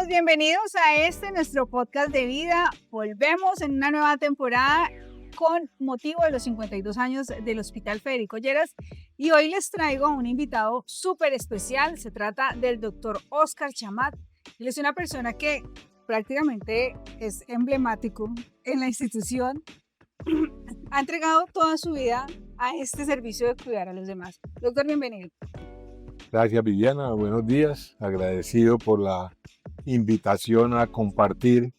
Amigos, bienvenidos a nuestro podcast de vida. Volvemos en una nueva temporada con motivo de los 52 años del Hospital Federico Lleras y hoy les traigo a un invitado súper especial. Se trata del doctor Óscar Chamat. Él es una persona que prácticamente es emblemático en la institución. Ha entregado toda su vida a este servicio de cuidar a los demás. Doctor, bienvenido. Gracias, Viviana. Buenos días. Agradecido por la invitación a compartir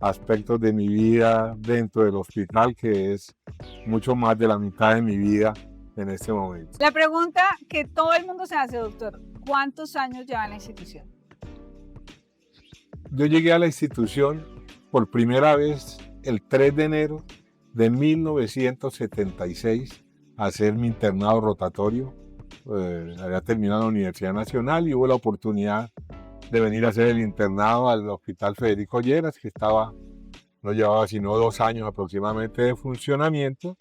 aspectos de mi vida dentro del hospital, que es mucho más de la mitad de mi vida en este momento. La pregunta que todo el mundo se hace, doctor, ¿cuántos años lleva en la institución? Yo llegué a la institución por primera vez el 3 de enero de 1976 a hacer mi internado rotatorio. Había terminado la Universidad Nacional y hubo la oportunidad de venir a hacer el internado al Hospital Federico Lleras, que no llevaba sino 2 años aproximadamente de funcionamiento,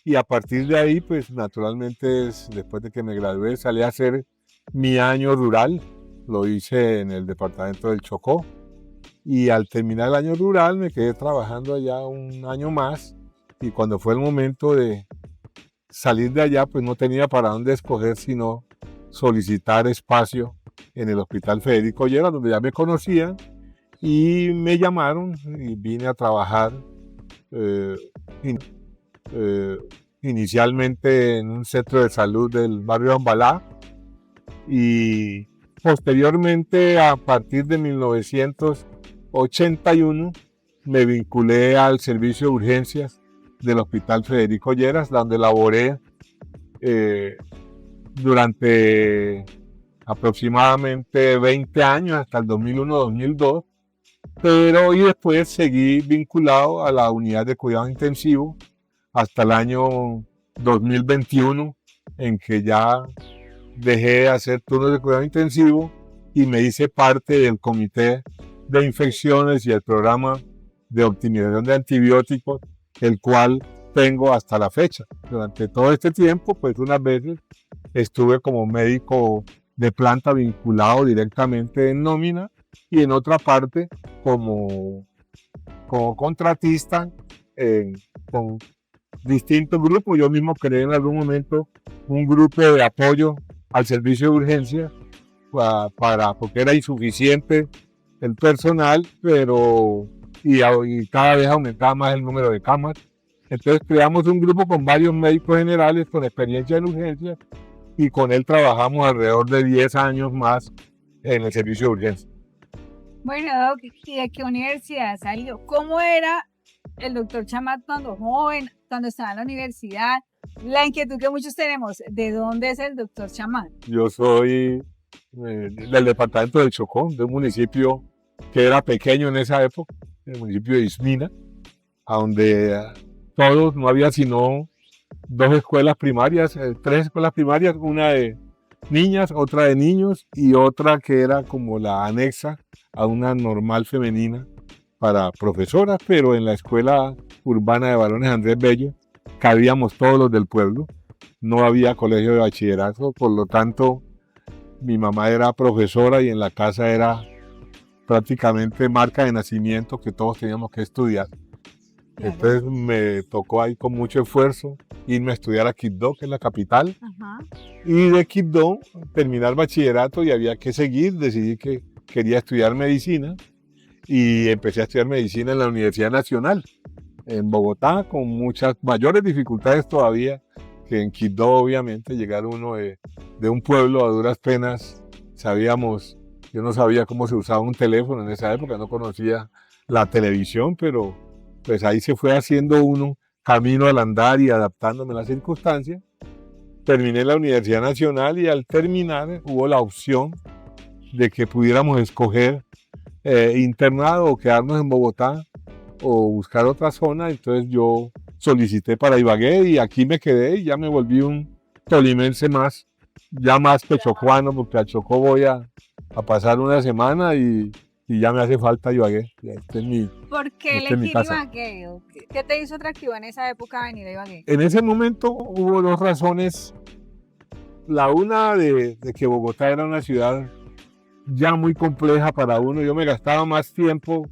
y a partir de ahí, pues naturalmente, después de que me gradué, salí a hacer mi año rural. Lo hice en el departamento del Chocó, y al terminar el año rural me quedé trabajando allá un año más, y cuando fue el momento de salir de allá, pues no tenía para dónde escoger sino solicitar espacio en el Hospital Federico Lleras, donde ya me conocían y me llamaron y vine a trabajar inicialmente en un centro de salud del barrio Ambalá, y posteriormente, a partir de 1981, me vinculé al servicio de urgencias del Hospital Federico Lleras, donde laboré durante aproximadamente 20 años, hasta el 2001-2002, y después seguí vinculado a la unidad de cuidado intensivo hasta el año 2021, en que ya dejé de hacer turnos de cuidado intensivo y me hice parte del comité de infecciones y el programa de optimización de antibióticos, el cual tengo hasta la fecha. Durante todo este tiempo, pues unas veces estuve como médico de planta vinculado directamente en nómina y en otra parte como contratista con distintos grupos. Yo mismo creé en algún momento un grupo de apoyo al servicio de urgencia porque era insuficiente el personal, y cada vez aumentaba más el número de camas. Entonces creamos un grupo con varios médicos generales con experiencia en urgencias, y con él trabajamos alrededor de 10 años más en el servicio de urgencia. Bueno, Doc, ¿y de qué universidad salió? ¿Cómo era el doctor Chamat cuando joven, cuando estaba en la universidad? La inquietud que muchos tenemos, ¿de dónde es el doctor Chamat? Yo soy del departamento del Chocó, de un municipio que era pequeño en esa época, el municipio de Ismina, a donde no había sino 2 escuelas primarias, 3 escuelas primarias, una de niñas, otra de niños y otra que era como la anexa a una normal femenina para profesoras, pero en la escuela urbana de varones Andrés Bello cabíamos todos los del pueblo. No había colegio de bachillerato, por lo tanto mi mamá era profesora y en la casa era prácticamente marca de nacimiento que todos teníamos que estudiar. Claro. Entonces me tocó ahí con mucho esfuerzo irme a estudiar a Quibdó, que es la capital. Ajá. Y de Quibdó terminar bachillerato y había que seguir. Decidí que quería estudiar medicina y empecé a estudiar medicina en la Universidad Nacional en Bogotá, con muchas mayores dificultades todavía que en Quibdó. Obviamente llegar uno de un pueblo a duras penas, yo no sabía cómo se usaba un teléfono en esa época, no conocía la televisión, pero pues ahí se fue haciendo uno camino al andar y adaptándome a las circunstancias. Terminé la Universidad Nacional y al terminar hubo la opción de que pudiéramos escoger internado o quedarnos en Bogotá o buscar otra zona. Entonces yo solicité para Ibagué y aquí me quedé y ya me volví un tolimense más, ya más que chocuano, porque a Chocó voy a pasar una semana y ya me hace falta Ibagué. ¿Por qué elegir Ibagué? ¿Qué te hizo atractivo en esa época venir a Ibagué? En ese momento hubo 2 razones. La una de que Bogotá era una ciudad ya muy compleja para uno. Yo me gastaba más tiempo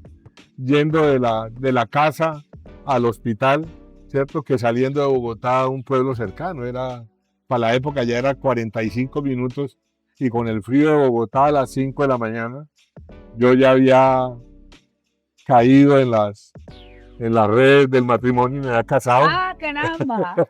yendo de la casa al hospital, ¿cierto? Que saliendo de Bogotá a un pueblo cercano. Era, para la época ya era 45 minutos y con el frío de Bogotá a las 5 de la mañana, yo ya había caído en las redes del matrimonio y me había casado. ¡Ah, caramba!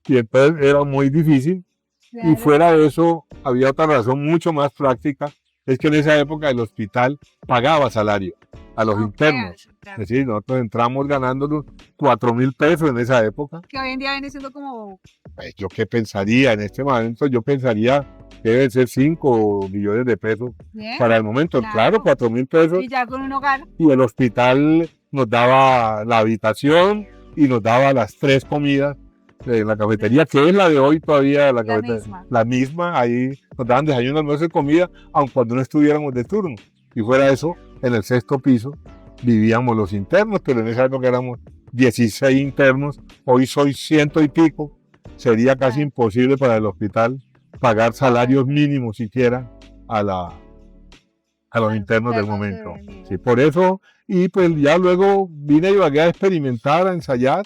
Y entonces era muy difícil. Y Claro. fuera de eso, había otra razón mucho más práctica, es que en esa época el hospital pagaba salario a los Ah, internos. claro. Es decir, nosotros entramos ganándonos 4.000 pesos en esa época. Que hoy en día viene siendo como... Pues, ¿yo qué pensaría? En este momento yo pensaría que deben ser 5 millones de pesos Bien. para el momento. Claro. Claro, 4.000 pesos. Y ya con un hogar. Y el hospital nos daba la habitación y nos daba las 3 comidas en la cafetería, que es la de hoy todavía, la misma, ahí nos daban desayuno, almuerzo y comida, aun cuando no estuviéramos de turno. Y fuera de eso, en el 6º piso vivíamos los internos, pero en esa época éramos 16 internos, hoy soy 100 y pico, sería casi imposible para el hospital pagar salarios mínimos siquiera a los internos del momento. Sí, por eso, y pues ya luego vine a Ibagué a experimentar, a ensayar,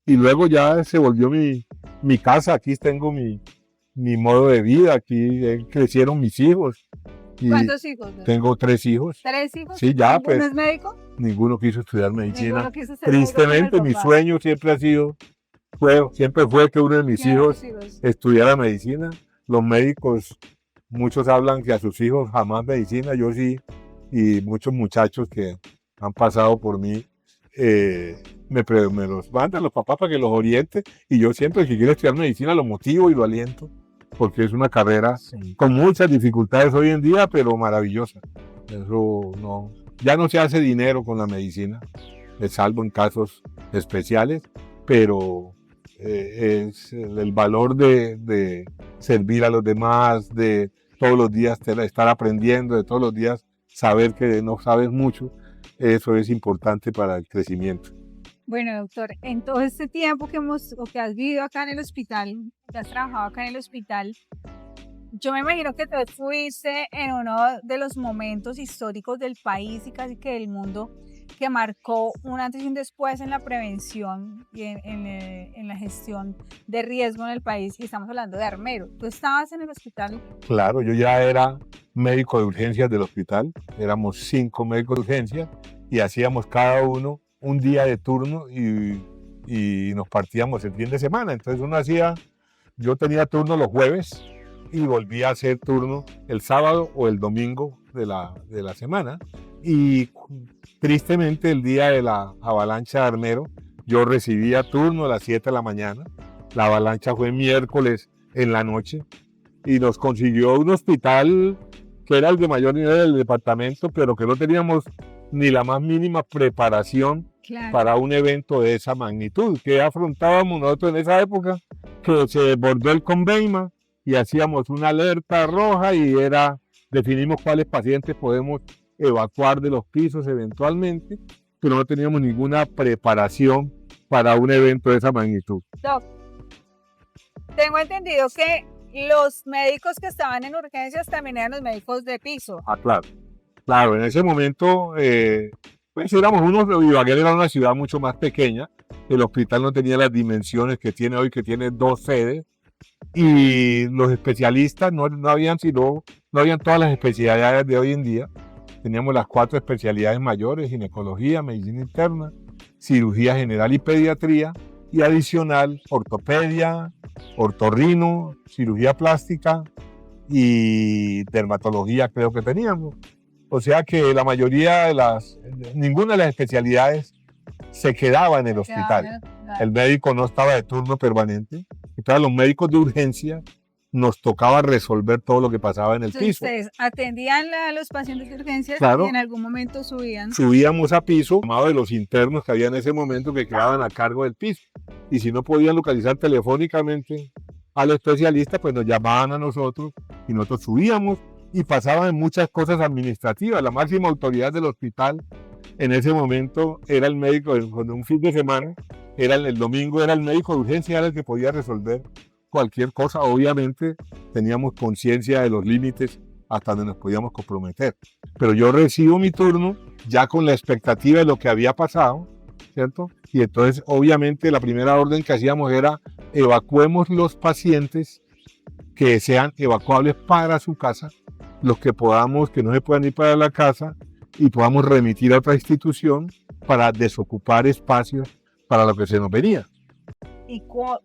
y luego ya se volvió mi casa. Aquí tengo mi modo de vida, aquí crecieron mis hijos. Y ¿cuántos hijos? tengo 3 hijos. ¿3 hijos? Sí, ya ¿Ninguno pues. es médico? Ninguno quiso estudiar medicina. Ninguno quiso ser Tristemente, médico, mi papá. sueño siempre siempre fue que uno de mis hijos estudiara medicina. Los médicos, muchos hablan que a sus hijos jamás medicina, yo sí, y muchos muchachos que han pasado por mí me los mandan los papás para que los oriente, y yo siempre que quiero estudiar medicina lo motivo y lo aliento, porque es una carrera con muchas dificultades hoy en día, pero maravillosa. Eso no, ya no se hace dinero con la medicina, salvo en casos especiales, pero es el valor de servir a los demás, de todos los días estar aprendiendo, de todos los días saber que no sabes mucho, eso es importante para el crecimiento. Bueno, doctor, en todo este tiempo que has vivido acá en el hospital, que has trabajado acá en el hospital, yo me imagino que te fuiste en uno de los momentos históricos del país y casi que del mundo que marcó un antes y un después en la prevención y en la gestión de riesgo en el país, y estamos hablando de armero. ¿Tú estabas en el hospital? Claro, yo ya era médico de urgencias del hospital, éramos 5 médicos de urgencias y hacíamos cada uno un día de turno y nos partíamos el fin de semana. Entonces yo tenía turno los jueves y volvía a hacer turno el sábado o el domingo de la semana. Y tristemente el día de la avalancha de Armero, yo recibía turno a las 7 de la mañana. La avalancha fue miércoles en la noche y nos consiguió un hospital que era el de mayor nivel del departamento, pero que no teníamos ni la más mínima preparación para un evento de esa magnitud. Que afrontábamos nosotros en esa época, que se desbordó el Conveima y hacíamos una alerta roja y definimos cuáles pacientes podemos evacuar de los pisos eventualmente, pero no teníamos ninguna preparación para un evento de esa magnitud. Doc, tengo entendido que los médicos que estaban en urgencias también eran los médicos de piso. Ah, claro. Claro, en ese momento, pues éramos Ibagué era una ciudad mucho más pequeña, el hospital no tenía las dimensiones que tiene hoy, que tiene 2 sedes, y los especialistas no habían todas las especialidades de hoy en día. Teníamos las 4 especialidades mayores: ginecología, medicina interna, cirugía general y pediatría, y adicional ortopedia, ortorrino, cirugía plástica y dermatología creo que teníamos. O sea que la mayoría ninguna de las especialidades se quedaba en el hospital. El médico no estaba de turno permanente. Entonces los médicos de urgencia nos tocaba resolver todo lo que pasaba en el piso. Ustedes atendían a los pacientes de urgencias, claro, y en algún momento subían. Subíamos a piso, llamado de los internos que había en ese momento, que quedaban a cargo del piso. Y si no podían localizar telefónicamente al especialista, pues nos llamaban a nosotros y nosotros subíamos, y pasaban muchas cosas administrativas. La máxima autoridad del hospital en ese momento era el médico. Cuando un fin de semana, el domingo, era el médico de urgencia, era el que podía resolver cualquier cosa. Obviamente teníamos conciencia de los límites hasta donde nos podíamos comprometer. Pero yo recibo mi turno ya con la expectativa de lo que había pasado, ¿cierto? Y entonces, obviamente, la primera orden que hacíamos era evacuemos los pacientes que sean evacuables para su casa, los que podamos, que no se puedan ir para la casa y podamos remitir a otra institución para desocupar espacios para lo que se nos venía. ¿Y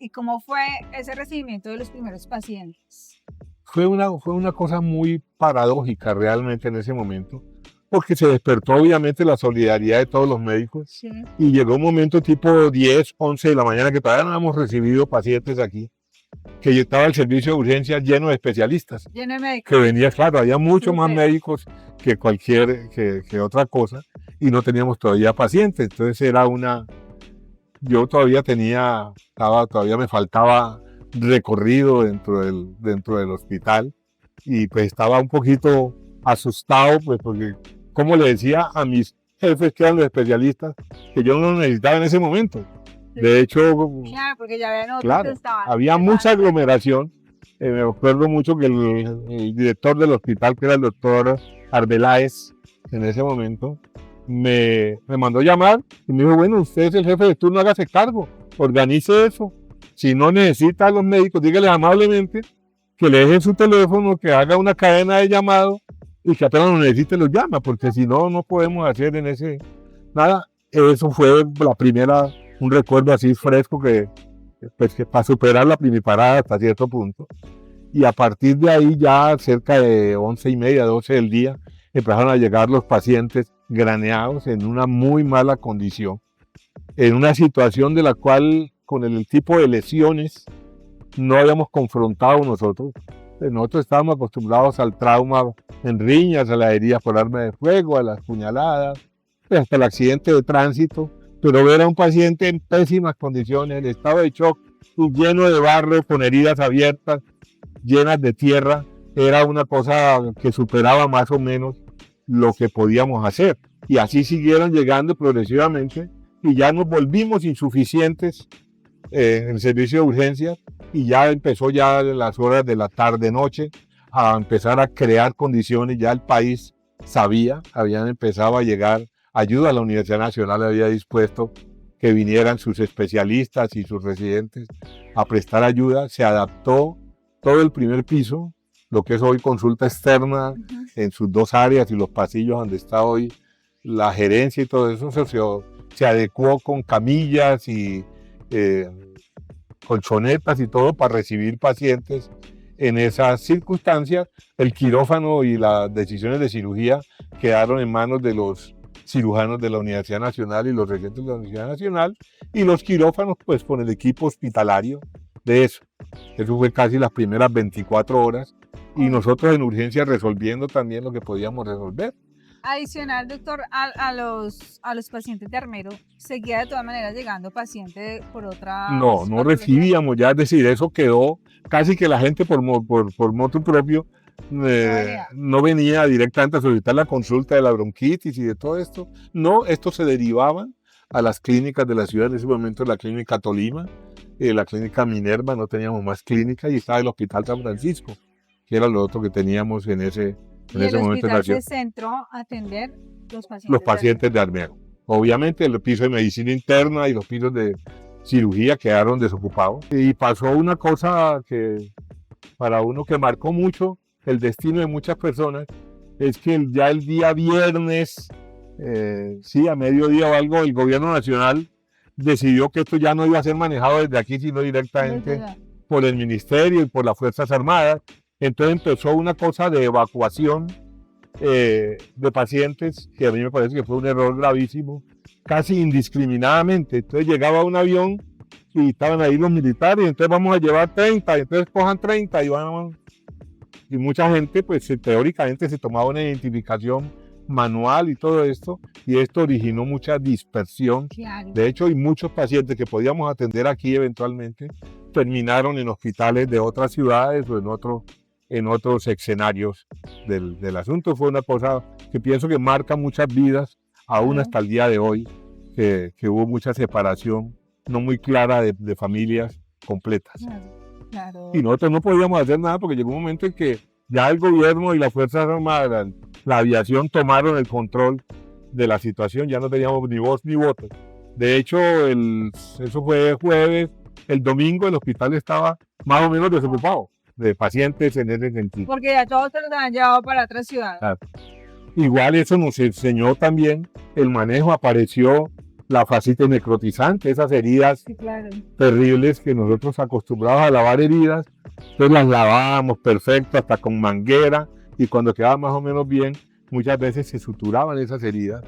cómo fue ese recibimiento de los primeros pacientes? Fue una cosa muy paradójica realmente en ese momento, porque se despertó obviamente la solidaridad de todos los médicos. Sí. Y llegó un momento tipo 10, 11 de la mañana que todavía no habíamos recibido pacientes aquí, que estaba el servicio de urgencias lleno de especialistas. Lleno de médicos. Que venía, claro, había muchos más Súper. médicos que que otra cosa y no teníamos todavía pacientes. Entonces yo todavía todavía me faltaba recorrido dentro del hospital y pues estaba un poquito asustado, pues porque como le decía a mis jefes que eran los especialistas que yo no lo necesitaba en ese momento. De hecho, Claro, porque ya habían otros claro, que estaban. había mucha aglomeración. Me acuerdo mucho que el director del hospital, que era el doctor Arbeláez, en ese momento, me mandó llamar y me dijo, bueno, usted es el jefe de turno, hágase cargo, organice eso. Si no necesita a los médicos, dígale amablemente que le dejen su teléfono, que haga una cadena de llamado y que apenas lo necesite los llama, porque si no, no podemos hacer en ese... Nada, eso fue la primera, un recuerdo así fresco que para superar la primiparada hasta cierto punto. Y a partir de ahí ya cerca de 11:30, 12 del día, empezaron a llegar los pacientes graneados en una muy mala condición, en una situación de la cual con el tipo de lesiones no habíamos confrontado nosotros. Nosotros estábamos acostumbrados al trauma en riñas, a las heridas por arma de fuego, a las puñaladas, hasta el accidente de tránsito, pero ver a un paciente en pésimas condiciones, en estado de shock, lleno de barro, con heridas abiertas, llenas de tierra, era una cosa que superaba más o menos lo que podíamos hacer. Y así siguieron llegando progresivamente y ya nos volvimos insuficientes en el servicio de urgencias y ya empezó ya en las horas de la tarde-noche a empezar a crear condiciones. Ya el país sabía, habían empezado a llegar ayuda, la Universidad Nacional había dispuesto que vinieran sus especialistas y sus residentes a prestar ayuda. Se adaptó todo el primer piso, lo que es hoy consulta externa, en sus dos áreas y los pasillos donde está hoy la gerencia y todo eso, se adecuó con camillas y colchonetas y todo para recibir pacientes en esas circunstancias. El quirófano y las decisiones de cirugía quedaron en manos de los cirujanos de la Universidad Nacional y los regentes de la Universidad Nacional, y los quirófanos pues con el equipo hospitalario de eso. Eso fue casi las primeras 24 horas y nosotros en urgencia resolviendo también lo que podíamos resolver. Adicional, doctor, a los pacientes de Armero, ¿seguía de todas maneras llegando paciente por otra? No recibíamos ya, es decir, eso quedó casi que la gente por motu propio no venía directamente a solicitar la consulta de la bronquitis y de todo esto. No, esto se derivaban a las clínicas de la ciudad. En ese momento la clínica Tolima, la clínica Minerva, no teníamos más clínica, y estaba el Hospital San Francisco, que era lo otro que teníamos en ese momento. ¿Y el hospital se centró a atender los pacientes de Armero? Obviamente el piso de medicina interna y los pisos de cirugía quedaron desocupados. Y pasó una cosa que para uno que marcó mucho el destino de muchas personas, es que ya el día viernes, a mediodía o algo, el gobierno nacional decidió que esto ya no iba a ser manejado desde aquí, sino directamente por el ministerio y por las Fuerzas Armadas. Entonces empezó una cosa de evacuación de pacientes, que a mí me parece que fue un error gravísimo, casi indiscriminadamente. Entonces llegaba un avión y estaban ahí los militares, entonces vamos a llevar 30, entonces cojan 30 y van. Y mucha gente, pues teóricamente se tomaba una identificación manual y todo esto, y esto originó mucha dispersión. Claro. De hecho, hay muchos pacientes que podíamos atender aquí eventualmente, terminaron en hospitales de otras ciudades o en otros escenarios del asunto. Fue una cosa que pienso que marca muchas vidas, aún hasta el día de hoy, que hubo mucha separación no muy clara de familias completas. Claro. Y nosotros no podíamos hacer nada porque llegó un momento en que Ya el gobierno y las Fuerzas Armadas, la aviación tomaron el control de la situación, ya no teníamos ni voz ni voto. De hecho, eso fue jueves, el domingo el hospital estaba más o menos desocupado de pacientes en ese sentido. Porque ya todos se los han llevado para otra ciudad. Claro. Igual eso nos enseñó también el manejo, apareció la fascitis necrotizante, esas heridas Sí, claro. terribles que nosotros acostumbrados a lavar heridas, entonces las lavábamos perfecto, hasta con manguera, y cuando quedaba más o menos bien, muchas veces se suturaban esas heridas,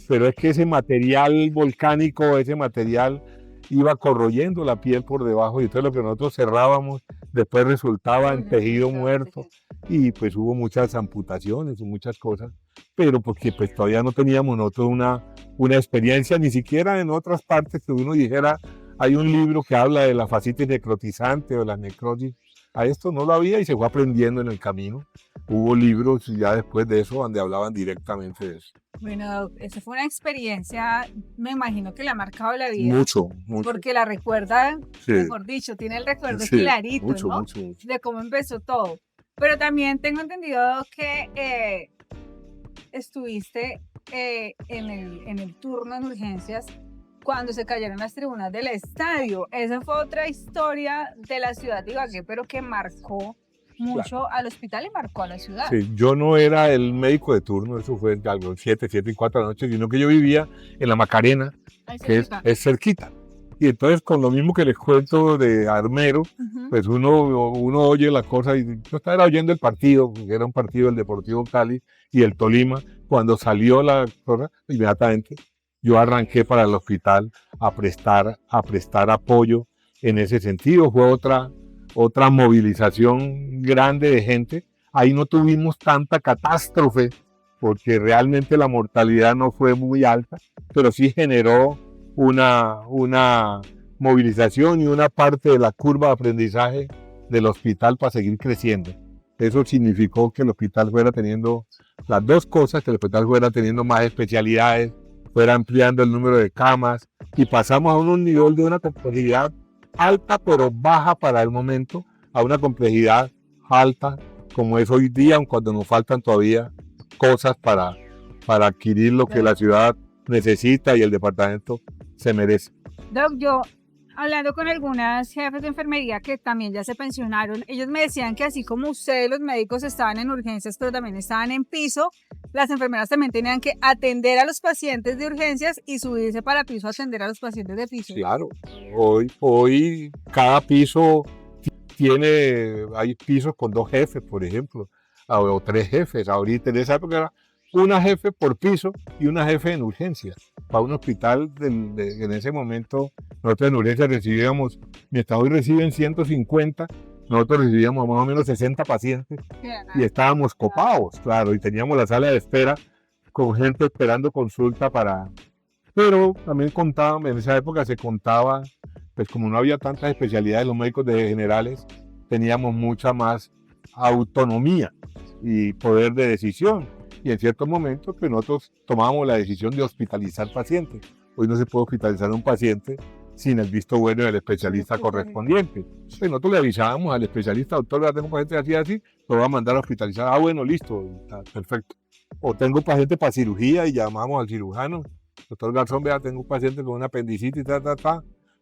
pero es que ese material volcánico, ese material iba corroyendo la piel por debajo, y entonces lo que nosotros cerrábamos después resultaba en tejido muerto, y pues hubo muchas amputaciones y muchas cosas, pero porque pues todavía no teníamos nosotros una experiencia, ni siquiera en otras partes que uno dijera, hay un libro que habla de la fascitis necrotizante o la necrosis. A esto no lo había y se fue aprendiendo en el camino. Hubo libros ya después de eso donde hablaban directamente de eso. Bueno, esa fue una experiencia, me imagino que le ha marcado la vida. Mucho, mucho. Porque la recuerda, Sí. mejor dicho, tiene el recuerdo Sí, clarito, mucho, ¿no? mucho, mucho. De cómo empezó todo. Pero también tengo entendido que estuviste en el turno en urgencias cuando se cayeron las tribunas del estadio. Esa fue otra historia de la ciudad de Ibagué, pero que marcó mucho al hospital y marcó a la ciudad. Sí, yo no era el médico de turno, eso fue algo 7 y 4 de la noche, sino que yo vivía en la Macarena, Ahí que cerquita. es cerquita. Y entonces con lo mismo que les cuento de Armero, Ujú. pues uno oye la cosa y yo estaba oyendo el partido, que era un partido del Deportivo Cali y el Tolima, cuando salió la cosa, inmediatamente yo arranqué para el hospital a prestar apoyo en ese sentido. Fue otra movilización grande de gente. Ahí no tuvimos tanta catástrofe porque realmente la mortalidad no fue muy alta, pero sí generó una movilización y una parte de la curva de aprendizaje del hospital para seguir creciendo. Eso significó que el hospital fuera teniendo las dos cosas, que el hospital fuera teniendo más especialidades, fuera ampliando el número de camas y pasamos a un nivel de una complejidad alta pero baja para el momento, a una complejidad alta como es hoy día, aun cuando nos faltan todavía cosas para adquirir lo que la ciudad necesita y el departamento se merece. Doc, yo hablando con algunas jefes de enfermería que también ya se pensionaron, ellos me decían que así como ustedes los médicos estaban en urgencias, pero también estaban en piso, las enfermeras también tenían que atender a los pacientes de urgencias y subirse para piso a atender a los pacientes de piso. Claro, hoy cada piso hay pisos con 2 jefes, por ejemplo, o 3 jefes. Ahorita en esa época era una jefe por piso y una jefe en urgencias. Para un hospital en ese momento, nosotros en urgencias recibíamos, mientras hoy reciben 150, nosotros recibíamos más o menos 60 pacientes y estábamos copados, claro, y teníamos la sala de espera con gente esperando consulta Pero también en esa época se contaba, pues como no había tantas especialidades, los médicos generales teníamos mucha más autonomía y poder de decisión. Y en ciertos momentos pues nosotros tomábamos la decisión de hospitalizar pacientes. Hoy no se puede hospitalizar a un paciente sin el visto bueno del especialista correspondiente. Pues nosotros le avisábamos al especialista, doctor, ya tengo un paciente así, lo voy a mandar a hospitalizar. Ah, bueno, listo, está perfecto. O tengo un paciente para cirugía y llamamos al cirujano. Doctor Garzón, vea, tengo un paciente con una apendicitis,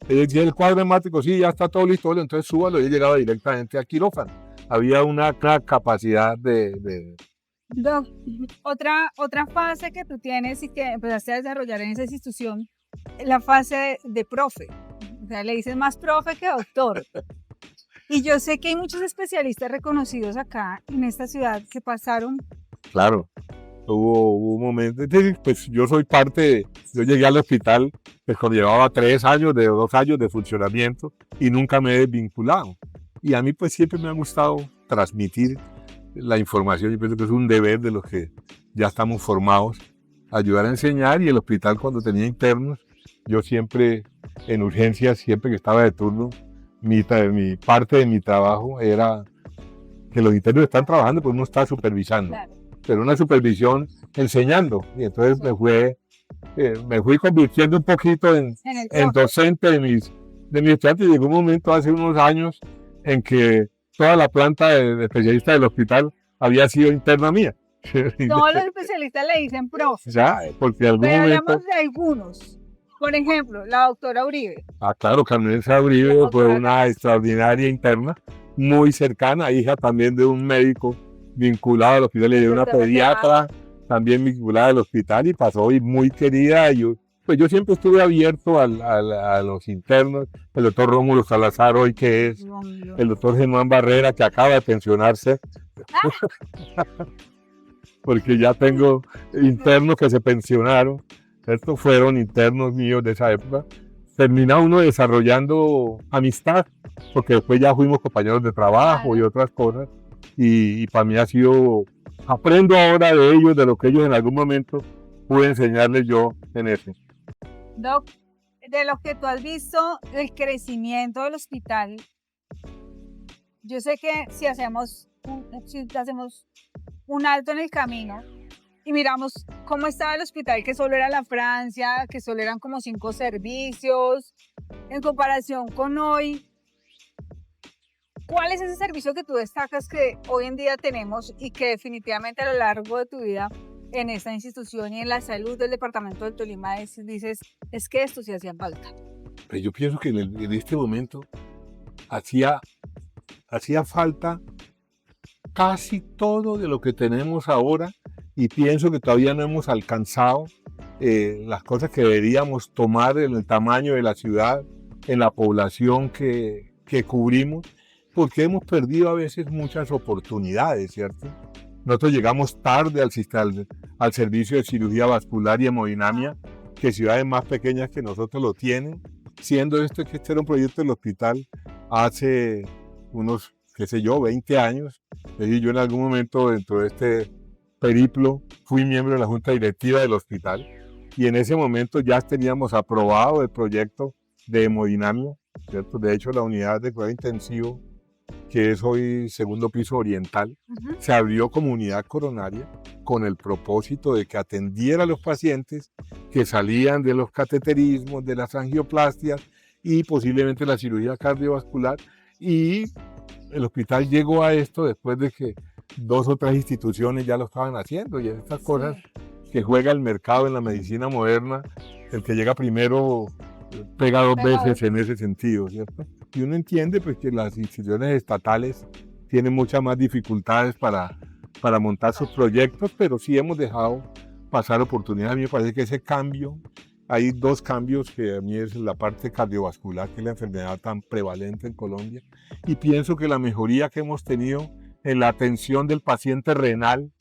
el cuadro hemático, sí, ya está todo listo, entonces súbalo y llegaba directamente a quirófano. Había una capacidad Doc, otra fase que tú tienes y que empezaste a desarrollar en esa institución, la fase de profe. O sea, le dices más profe que doctor. Y yo sé que hay muchos especialistas reconocidos acá en esta ciudad que pasaron. Claro, hubo un momento, pues yo soy yo llegué al hospital pues cuando llevaba 2 años de funcionamiento y nunca me he desvinculado. Y a mí pues siempre me ha gustado transmitir la información. Yo pienso que es un deber de los que ya estamos formados, ayudar a enseñar. Y el hospital cuando tenía internos, yo siempre en urgencias, siempre que estaba de turno, mi parte de mi trabajo era que los internos están trabajando, pues uno está supervisando. Claro. Pero una supervisión enseñando. Y entonces me fui convirtiendo un poquito en docente de mis estudiantes. Llegó un momento hace unos años en que toda la planta de especialistas del hospital había sido interna mía. Todos los especialistas le dicen profe. Ya, porque en algún Pero momento... hablamos de algunos. Por ejemplo, la doctora Uribe. Claro, Carmen Uribe fue una extraordinaria interna, muy cercana, hija también de un médico vinculado al hospital, y de una pediatra también vinculada al hospital, y pasó y muy querida. Pues yo siempre estuve abierto a los internos, el doctor Rómulo Salazar hoy, que es el doctor Germán Barrera, que acaba de pensionarse, porque ya tengo internos que se pensionaron. Estos fueron internos míos de esa época. Termina uno desarrollando amistad, porque después ya fuimos compañeros de trabajo y otras cosas. Y para mí ha sido, aprendo ahora de ellos, de lo que ellos en algún momento pude enseñarles yo en ese. Doc, de lo que tú has visto, el crecimiento del hospital, yo sé que si hacemos un alto en el camino, y miramos cómo estaba el hospital, que solo era la Francia, que solo eran como 5 servicios, en comparación con hoy. ¿Cuál es ese servicio que tú destacas que hoy en día tenemos y que definitivamente a lo largo de tu vida en esta institución y en la salud del departamento del Tolima dices, es que esto sí hacía falta? Pero yo pienso que en este momento hacía falta casi todo de lo que tenemos ahora, y pienso que todavía no hemos alcanzado las cosas que deberíamos tomar en el tamaño de la ciudad, en la población que cubrimos, porque hemos perdido a veces muchas oportunidades, ¿cierto? Nosotros llegamos tarde al servicio de cirugía vascular y hemodinamia, que ciudades más pequeñas que nosotros lo tienen, siendo que este era un proyecto del hospital hace unos, 20 años. Yo en algún momento dentro de este periplo fui miembro de la junta directiva del hospital, y en ese momento ya teníamos aprobado el proyecto de hemodinamia, ¿cierto? De hecho, la unidad de cuidado intensivo, que es hoy segundo piso oriental, se abrió como unidad coronaria con el propósito de que atendiera a los pacientes que salían de los cateterismos, de las angioplastias y posiblemente la cirugía cardiovascular. Y el hospital llegó a esto después de que 2 o 3 instituciones ya lo estaban haciendo, y estas cosas que juega el mercado en la medicina moderna, el que llega primero pega 2 veces en ese sentido, ¿cierto? Y uno entiende pues que las instituciones estatales tienen muchas más dificultades para montar sus proyectos, pero sí hemos dejado pasar oportunidades. A mí me parece que ese cambio, hay 2 cambios, que a mí es la parte cardiovascular, que es la enfermedad tan prevalente en Colombia, y pienso que la mejoría que hemos tenido en la atención del paciente renal,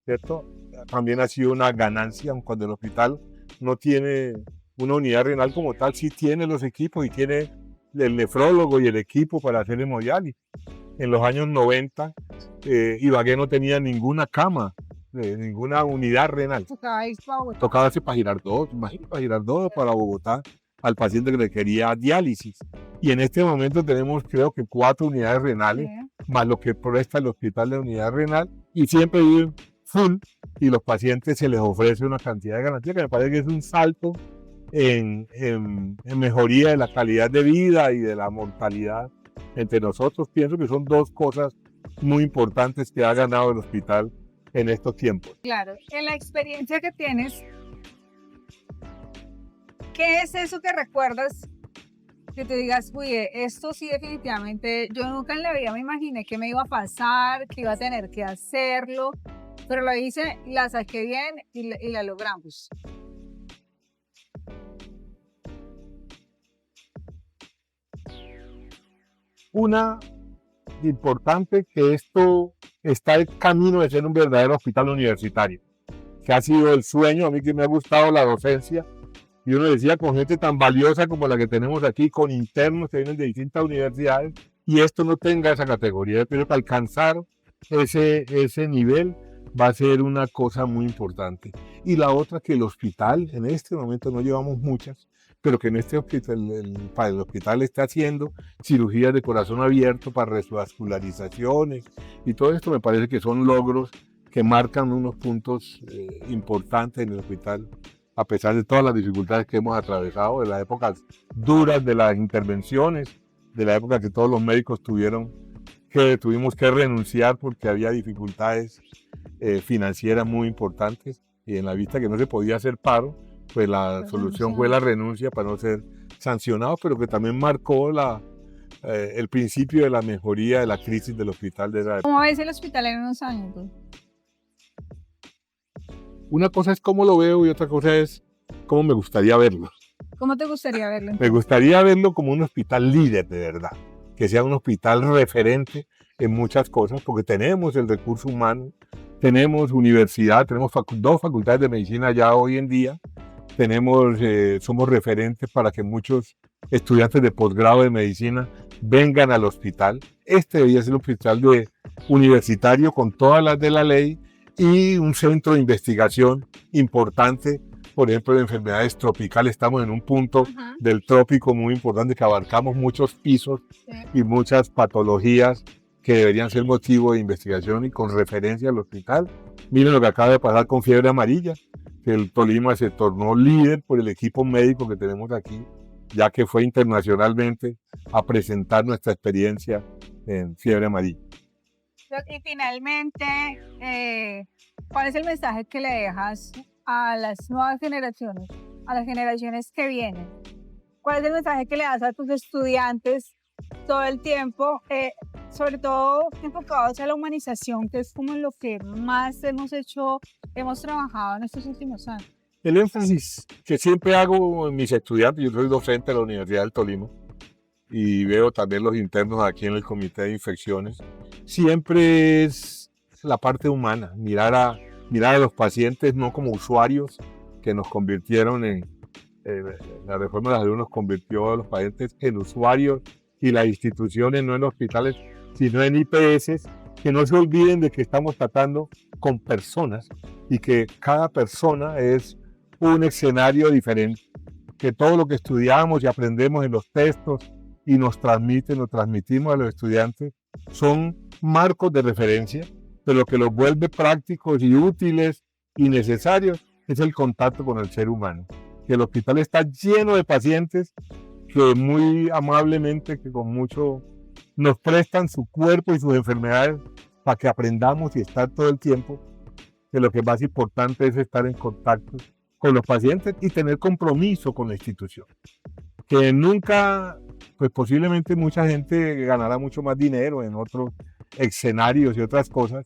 ¿cierto? También ha sido una ganancia, aun cuando el hospital no tiene una unidad renal como tal, sí tiene los equipos y tiene el nefrólogo y el equipo para hacer hemodiálisis. En los años 90, Ibagué no tenía ninguna cama, ninguna unidad renal. Tocaba irse para Girardot, imagínate, para Girardot, para Bogotá, al paciente que le quería diálisis. Y en este momento tenemos, creo que 4 unidades renales, más lo que presta el hospital de unidad renal, y siempre viven full, y los pacientes se les ofrece una cantidad de garantía que me parece que es un salto en mejoría de la calidad de vida y de la mortalidad entre nosotros. Pienso que son 2 cosas muy importantes que ha ganado el hospital en estos tiempos. Claro, en la experiencia que tienes, ¿qué es eso que recuerdas que te digas, uy, esto sí definitivamente, yo nunca en la vida me imaginé que me iba a pasar, que iba a tener que hacerlo, pero lo hice, la saqué bien y la logramos? Una importante, que esto está el camino de ser un verdadero hospital universitario, que ha sido el sueño, a mí que me ha gustado la docencia, y uno decía, con gente tan valiosa como la que tenemos aquí, con internos que vienen de distintas universidades, y esto no tenga esa categoría. Pero que alcanzar ese nivel va a ser una cosa muy importante. Y la otra, que el hospital, en este momento no llevamos muchas, pero que en este hospital, el hospital está haciendo cirugías de corazón abierto para revascularizaciones, y todo esto me parece que son logros que marcan unos puntos importantes en el hospital, a pesar de todas las dificultades que hemos atravesado, de las épocas duras de las intervenciones, de la época que todos los médicos tuvieron que tuvimos que renunciar porque había dificultades financieras muy importantes y en la vista que no se podía hacer paro, pues la solución fue la renuncia para no ser sancionado, pero que también marcó el principio de la mejoría de la crisis del hospital de esa época. ¿Cómo ves el hospital en unos años? Una cosa es cómo lo veo y otra cosa es cómo me gustaría verlo. ¿Cómo te gustaría verlo? Me gustaría verlo como un hospital líder de verdad, que sea un hospital referente en muchas cosas, porque tenemos el recurso humano, tenemos universidad, tenemos dos facultades de medicina ya hoy en día, somos referentes para que muchos estudiantes de posgrado de medicina vengan al hospital. Este debería ser un hospital universitario con todas las de la ley y un centro de investigación importante. Por ejemplo, en enfermedades tropicales estamos en un punto del trópico muy importante que abarcamos muchos pisos y muchas patologías que deberían ser motivo de investigación y con referencia al hospital. Miren lo que acaba de pasar con fiebre amarilla, que el Tolima se tornó líder por el equipo médico que tenemos aquí, ya que fue internacionalmente a presentar nuestra experiencia en fiebre amarilla. Y finalmente, ¿cuál es el mensaje que le dejas a las nuevas generaciones, a las generaciones que vienen? ¿Cuál es el mensaje que le das a tus estudiantes todo el tiempo, sobre todo enfocados a la humanización, que es como lo que más hemos trabajado en estos últimos años? El énfasis que siempre hago en mis estudiantes, yo soy docente de la Universidad del Tolima y veo también los internos aquí en el Comité de Infecciones, siempre es la parte humana, mirar a los pacientes no como usuarios que nos convirtieron la reforma de la salud nos convirtió a los pacientes en usuarios y las instituciones no en hospitales, sino en IPS, que no se olviden de que estamos tratando con personas y que cada persona es un escenario diferente, que todo lo que estudiamos y aprendemos en los textos y nos transmitimos a los estudiantes son marcos de referencia, pero lo que los vuelve prácticos y útiles y necesarios es el contacto con el ser humano. Que el hospital está lleno de pacientes que muy amablemente, que con mucho nos prestan su cuerpo y sus enfermedades para que aprendamos y estar todo el tiempo, que lo que más importante es estar en contacto con los pacientes y tener compromiso con la institución. Que nunca, pues posiblemente mucha gente ganará mucho más dinero en otros escenarios y otras cosas,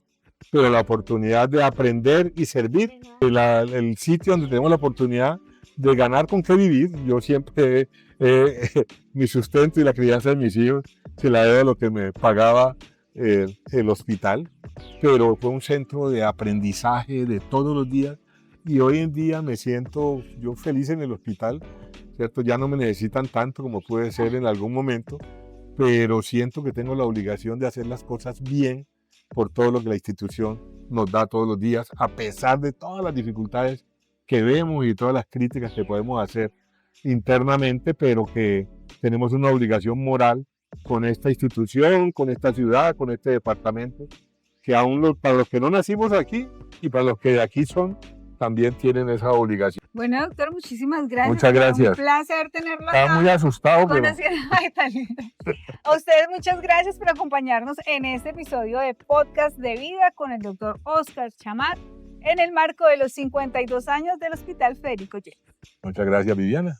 pero la oportunidad de aprender y servir, el sitio donde tenemos la oportunidad de ganar con qué vivir. Yo siempre, mi sustento y la crianza de mis hijos se la debo a lo que me pagaba el hospital, pero fue un centro de aprendizaje de todos los días y hoy en día me siento yo feliz en el hospital, ¿cierto? Ya no me necesitan tanto como puede ser en algún momento, pero siento que tengo la obligación de hacer las cosas bien por todo lo que la institución nos da todos los días, a pesar de todas las dificultades que vemos y todas las críticas que podemos hacer internamente, pero que tenemos una obligación moral con esta institución, con esta ciudad, con este departamento, que aún para los que no nacimos aquí y para los que de aquí son, también tienen esa obligación. Bueno, doctor, muchísimas gracias. Muchas gracias. Un placer tenerlo acá. Estaba muy asustado, pero... A ustedes muchas gracias por acompañarnos en este episodio de Podcast de Vida con el doctor Óscar Chamat en el marco de los 52 años del Hospital Federico Lleras. Muchas gracias, Viviana.